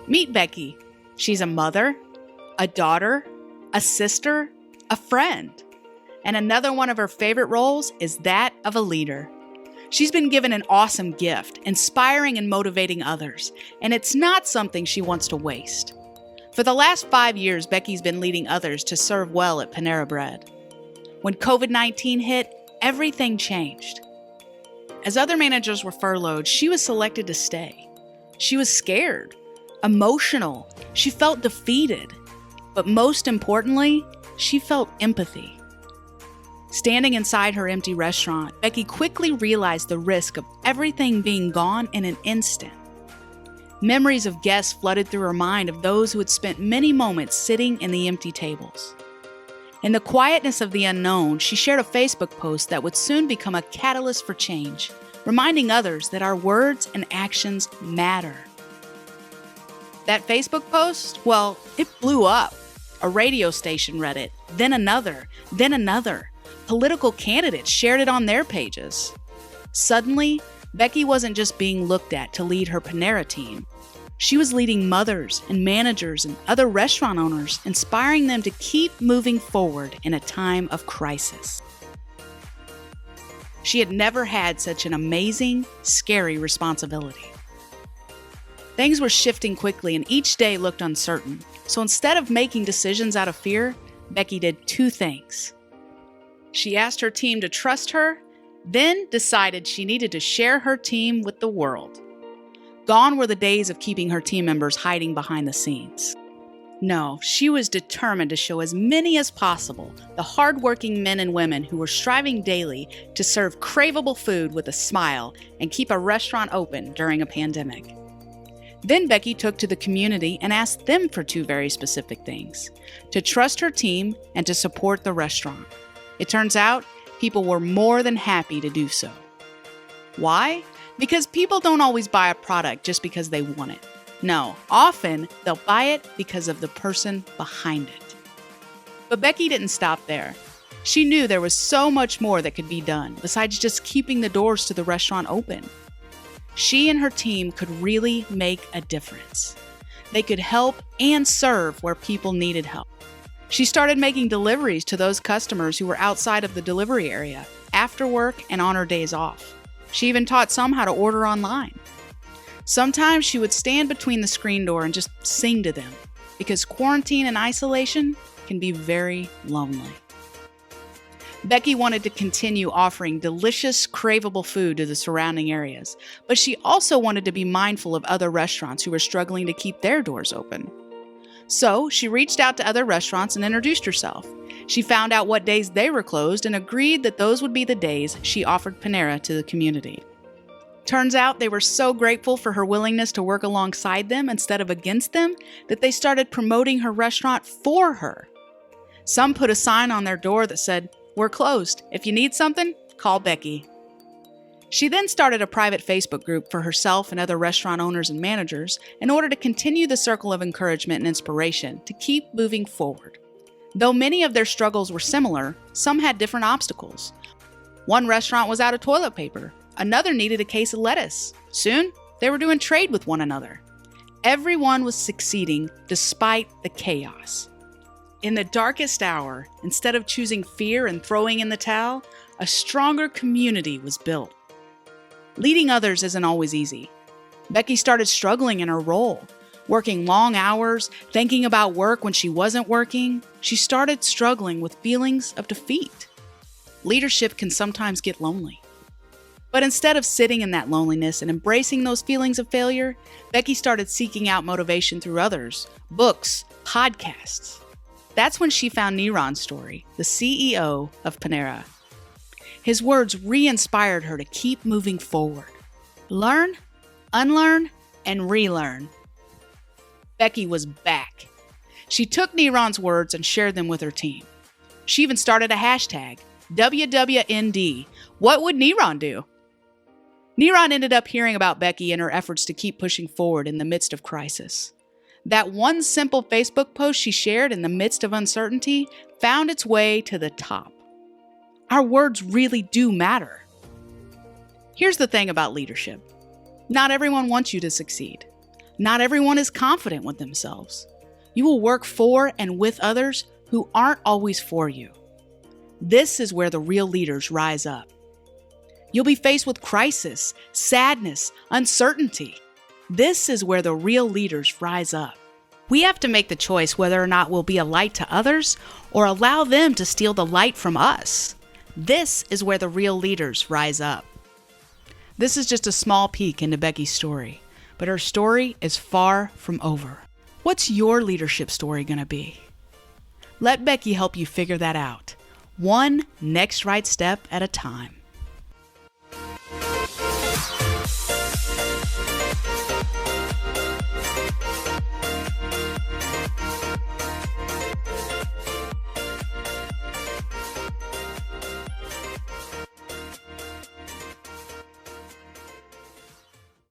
Meet Becki. She's a mother, a daughter, a sister, a friend. And another one of her favorite roles is that of a leader. She's been given an awesome gift, inspiring and motivating others, and it's not something she wants to waste. For the last 5 years, Becki's been leading others to serve well at Panera Bread. When COVID-19 hit, everything changed. As other managers were furloughed, she was selected to stay. She was scared, emotional, she felt defeated, but most importantly, she felt empathy. Standing inside her empty restaurant, Becki quickly realized the risk of everything being gone in an instant. Memories of guests flooded through her mind of those who had spent many moments sitting in the empty tables. In the quietness of the unknown, she shared a Facebook post that would soon become a catalyst for change, reminding others that our words and actions matter. That Facebook post, well, it blew up. A radio station read it, then another, then another. Political candidates shared it on their pages. Suddenly, Becki wasn't just being looked at to lead her Panera team. She was leading mothers and managers and other restaurant owners, inspiring them to keep moving forward in a time of crisis. She had never had such an amazing, scary responsibility. Things were shifting quickly and each day looked uncertain. So instead of making decisions out of fear, Becki did 2 things. She asked her team to trust her, then decided she needed to share her team with the world. Gone were the days of keeping her team members hiding behind the scenes. No, she was determined to show as many as possible the hardworking men and women who were striving daily to serve craveable food with a smile and keep a restaurant open during a pandemic. Then Becki took to the community and asked them for 2 very specific things: to trust her team and to support the restaurant. It turns out people were more than happy to do so. Why? Because people don't always buy a product just because they want it. No, often they'll buy it because of the person behind it. But Becki didn't stop there. She knew there was so much more that could be done besides just keeping the doors to the restaurant open. She and her team could really make a difference. They could help and serve where people needed help. She started making deliveries to those customers who were outside of the delivery area, after work and on her days off. She even taught some how to order online. Sometimes she would stand between the screen door and just sing to them, because quarantine and isolation can be very lonely. Becki wanted to continue offering delicious, craveable food to the surrounding areas, but she also wanted to be mindful of other restaurants who were struggling to keep their doors open. So she reached out to other restaurants and introduced herself. She found out what days they were closed and agreed that those would be the days she offered Panera to the community. Turns out they were so grateful for her willingness to work alongside them instead of against them that they started promoting her restaurant for her. Some put a sign on their door that said, "We're closed. If you need something, call Becki." She then started a private Facebook group for herself and other restaurant owners and managers in order to continue the circle of encouragement and inspiration to keep moving forward. Though many of their struggles were similar, some had different obstacles. One restaurant was out of toilet paper. Another needed a case of lettuce. Soon, they were doing trade with one another. Everyone was succeeding despite the chaos. In the darkest hour, instead of choosing fear and throwing in the towel, a stronger community was built. Leading others isn't always easy. Becki started struggling in her role, working long hours, thinking about work when she wasn't working. She started struggling with feelings of defeat. Leadership can sometimes get lonely. But instead of sitting in that loneliness and embracing those feelings of failure, Becki started seeking out motivation through others, books, podcasts. That's when she found Niran's story, the CEO of Panera. His words re-inspired her to keep moving forward. Learn, unlearn, and relearn. Becki was back. She took Niran's words and shared them with her team. She even started a hashtag, WWND. What would Niran do? Niran ended up hearing about Becki and her efforts to keep pushing forward in the midst of crisis. That one simple Facebook post she shared in the midst of uncertainty found its way to the top. Our words really do matter. Here's the thing about leadership. Not everyone wants you to succeed. Not everyone is confident with themselves. You will work for and with others who aren't always for you. This is where the real leaders rise up. You'll be faced with crisis, sadness, uncertainty. This is where the real leaders rise up. We have to make the choice whether or not we'll be a light to others or allow them to steal the light from us. This is where the real leaders rise up. This is just a small peek into Becki's story, but her story is far from over. What's your leadership story going to be? Let Becki help you figure that out, one next right step at a time.